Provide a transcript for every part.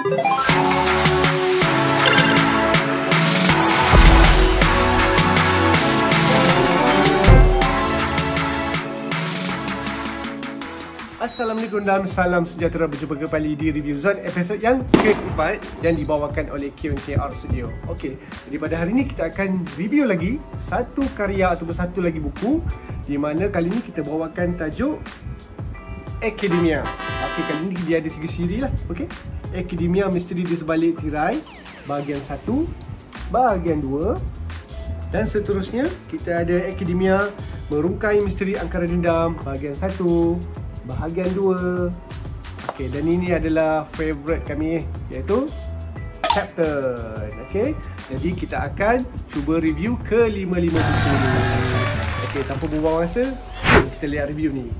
Assalamualaikum dan salam sejahtera, berjumpa kembali di Review Zone episod yang keempat yang dibawakan oleh Q&KR Studio. Okey, jadi pada hari ini kita akan review lagi satu karya ataupun satu lagi buku, di mana kali ini kita bawakan tajuk Akademia. Okey, kali ini dia ada 3 siri lah. Okey, Akademia Misteri di Sebalik Tirai bahagian 1, bahagian 2 dan seterusnya. Kita ada Akademia Merungkai Misteri Angkara Dendam bahagian 1, bahagian 2. Okey, dan ini adalah favourite kami, iaitu Captain. Okey, jadi kita akan cuba review ke 5 buku ni. Okey, tanpa buang masa, jom kita lihat review ni.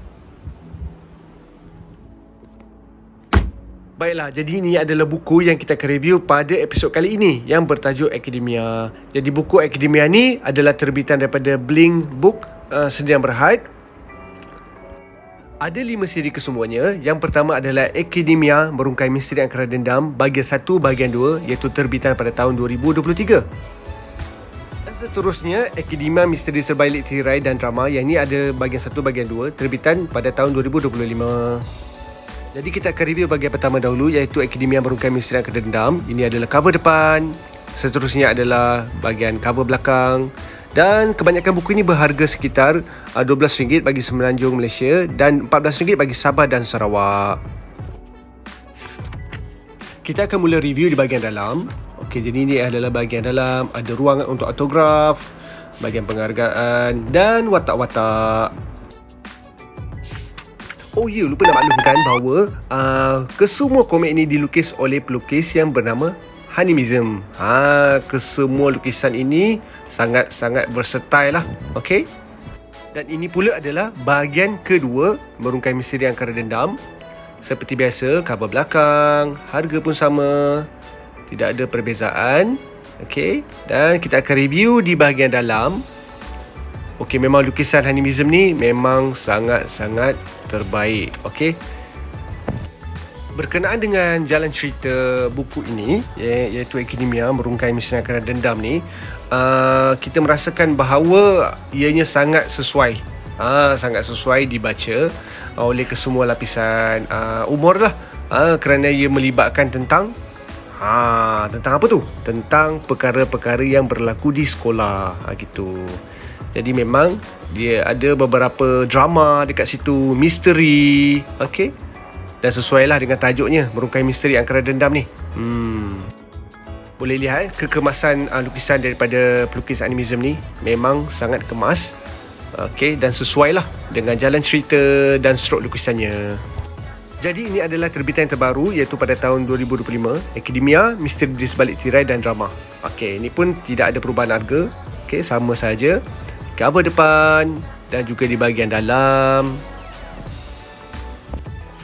Baiklah, jadi ini adalah buku yang kita akan review pada episod kali ini yang bertajuk Akademia. Jadi buku Akademia ni adalah terbitan daripada Blink Book Sdn Bhd. Ada 5 siri kesemuanya. Yang pertama adalah Akademia Merungkai Misteri Angkara Dendam bahagian 1, bahagian 2, iaitu terbitan pada tahun 2023. Dan seterusnya Akademia Misteri Sebalik Tirai dan Drama, yang ini ada bahagian 1, bahagian 2, terbitan pada tahun 2025. Jadi kita akan review bahagian pertama dahulu, iaitu Akademia Merungkai Misteri Angkara Dendam. Ini adalah cover depan. Seterusnya adalah bahagian cover belakang. Dan kebanyakan buku ini berharga sekitar RM12 bagi Semenanjung Malaysia dan RM14 bagi Sabah dan Sarawak. Kita akan mula review di bahagian dalam. Okey, jadi ini adalah bahagian dalam. Ada ruangan untuk autograf, bahagian penghargaan dan watak-watak. Oh ya, lupa nak maklumkan bahawa kesemua komik ini dilukis oleh pelukis yang bernama Hanimizm. Kesemua lukisan ini sangat-sangat versatile lah. Okey. Dan ini pula adalah bahagian kedua Merungkai Misteri Angkara Dendam. Seperti biasa, cover belakang, harga pun sama. Tidak ada perbezaan. Okey. Dan kita akan review di bahagian dalam. Okey, memang lukisan Hanimizm ni memang sangat-sangat terbaik. Okey. Berkenaan dengan jalan cerita buku ini, iaitu Akademia Merungkai Misteri Angkara Dendam ni, kita merasakan bahawa ianya sangat sesuai. Sangat sesuai dibaca oleh kesemua lapisan umur lah. Kerana ia melibatkan tentang apa tu? Tentang perkara-perkara yang berlaku di sekolah, gitu. Jadi memang dia ada beberapa drama dekat situ, misteri. Okey. Dan sesuailah dengan tajuknya, Merungkai Misteri Angkara Dendam ni. Boleh lihat kekemasan lukisan daripada pelukis Hanimizm ni memang sangat kemas. Okey, dan sesuailah dengan jalan cerita dan strok lukisannya. Jadi ini adalah terbitan yang terbaru, iaitu pada tahun 2025, Akademia Misteri di Sebalik Tirai dan Drama. Okey, ini pun tidak ada perubahan harga. Okey, sama saja. Cover depan dan juga di bahagian dalam.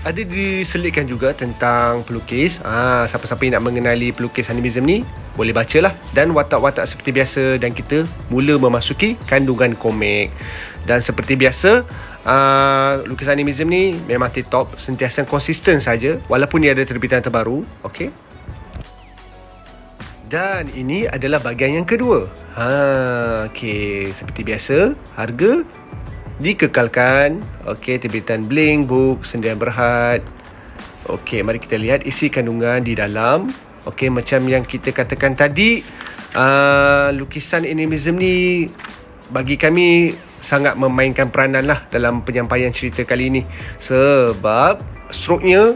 Ada diselitkan juga tentang pelukis. Siapa-siapa yang nak mengenali pelukis Hanimizm ni, boleh bacalah. Dan watak-watak seperti biasa, dan kita mula memasuki kandungan komik. Dan seperti biasa, lukisan Hanimizm ni memang tip-top, sentiasa konsisten saja walaupun dia ada terbitan terbaru. Okey. Dan ini adalah bahagian yang kedua. Okey, seperti biasa, harga dikekalkan. Okey, terbitan Blink Book Sdn Bhd. Okey, mari kita lihat isi kandungan di dalam. Okey, macam yang kita katakan tadi, lukisan Hanimizm ni bagi kami sangat memainkan peranan lah dalam penyampaian cerita kali ini. Sebab stroknya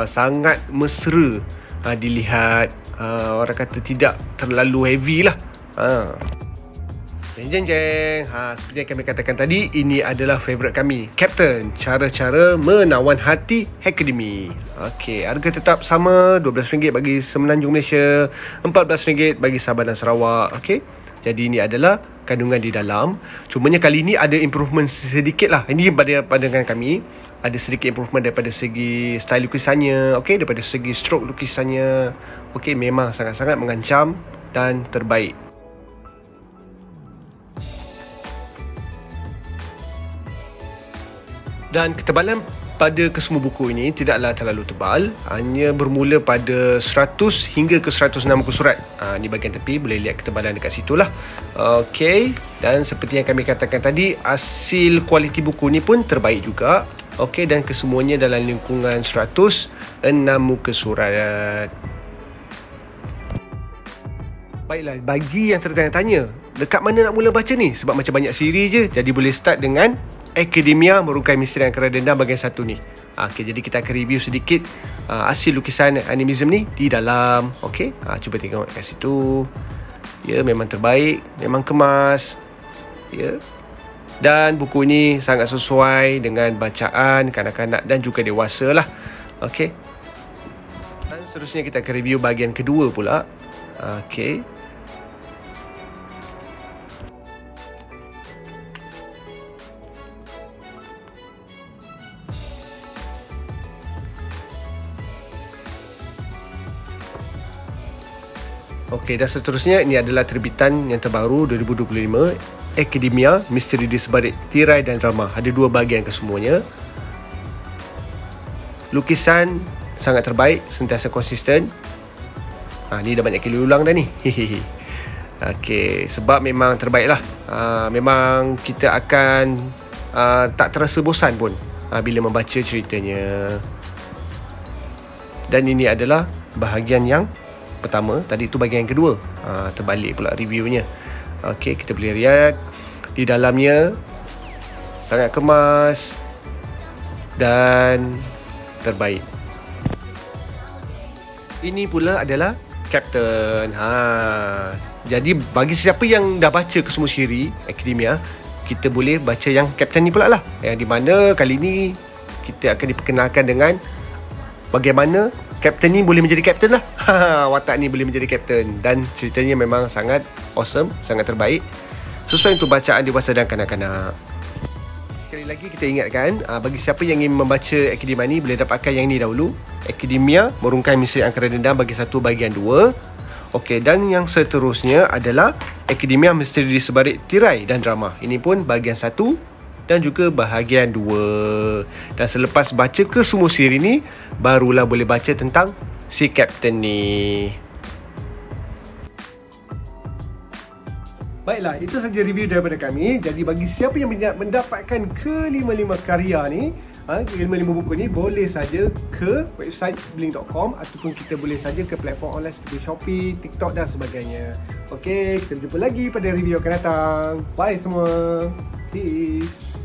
sangat mesra dilihat. Orang kata tidak terlalu heavy lah. Jeng. Seperti yang kami katakan tadi, ini adalah favourite kami, Captain, Cara-cara Menawan Hati Akademi. Okey, harga tetap sama, RM12 bagi Semenanjung Malaysia, RM14 bagi Sabah dan Sarawak. Okey, jadi ini adalah kandungan di dalam. Cumanya kali ini ada improvement sedikit lah. Ini pada pandangan kami, ada sedikit improvement daripada segi style lukisannya. Okey, daripada segi stroke lukisannya. Okey, memang sangat-sangat mengancam dan terbaik. Dan ketebalan pada kesemua buku ini tidaklah terlalu tebal, hanya bermula pada 100 hingga ke 106 muka surat. Ni bahagian tepi, boleh lihat ketebalan dekat situ lah. Okey, dan seperti yang kami katakan tadi, hasil kualiti buku ni pun terbaik juga. Okey, dan kesemuanya dalam lingkungan 106 muka surat. Baiklah, bagi yang tertanya-tanya, dekat mana nak mula baca ni? Sebab macam banyak siri je, jadi boleh start dengan Academia Merungkai Misteri Angkara Dendam bahagian 1 ni. Okey, jadi kita akan review sedikit hasil lukisan animism ni di dalam. Okey, cuba tengok kat situ. Ya, memang terbaik, memang kemas. Ya. Dan buku ni sangat sesuai dengan bacaan kanak-kanak dan juga dewasa lah. Okey. Dan seterusnya kita akan review bahagian kedua pula. Okey. Okey, dan seterusnya ini adalah terbitan yang terbaru 2025, Academia Misteri di Sebalik Tirai dan Drama. Ada 2 bahagian kesemuanya. Lukisan sangat terbaik, sentiasa konsisten. Ni dah banyak kali ulang dah ni. Okey, sebab memang terbaik lah. Memang kita akan tak terasa bosan pun bila membaca ceritanya. Dan ini adalah bahagian yang pertama, tadi tu bahagian yang kedua. Terbalik pula reviewnya. Okey, kita boleh lihat di dalamnya sangat kemas dan terbaik. Ini pula adalah Captain. Jadi bagi siapa yang dah baca kesemua siri Academia, kita boleh baca yang Captain ni pula lah. Yang di mana kali ni kita akan diperkenalkan dengan bagaimana Captain ni boleh menjadi Captain lah. Watak ni boleh menjadi Captain. Dan ceritanya memang sangat awesome, sangat terbaik, sesuai untuk bacaan dewasa dan kanak-kanak. Sekali lagi kita ingatkan, bagi siapa yang ingin membaca Academia ni, boleh dapatkan yang ni dahulu, Academia Merungkai Misteri Angkara Dendam bahagian 1 bahagian 2. Okey, dan yang seterusnya adalah Academia Misteri di Sebalik Tirai dan Drama. Ini pun bahagian 1 dan juga bahagian 2. Dan selepas baca ke semua siri ni, barulah boleh baca tentang si Captain ni. Baiklah, itu saja review daripada kami. Jadi bagi siapa yang mendapatkan ke-5 karya ni, ke-5 buku ni, boleh saja ke website blink.com ataupun kita boleh saja ke platform online seperti Shopee, TikTok dan sebagainya. Okey, kita berjumpa lagi pada review akan datang. Bye semua. Peace.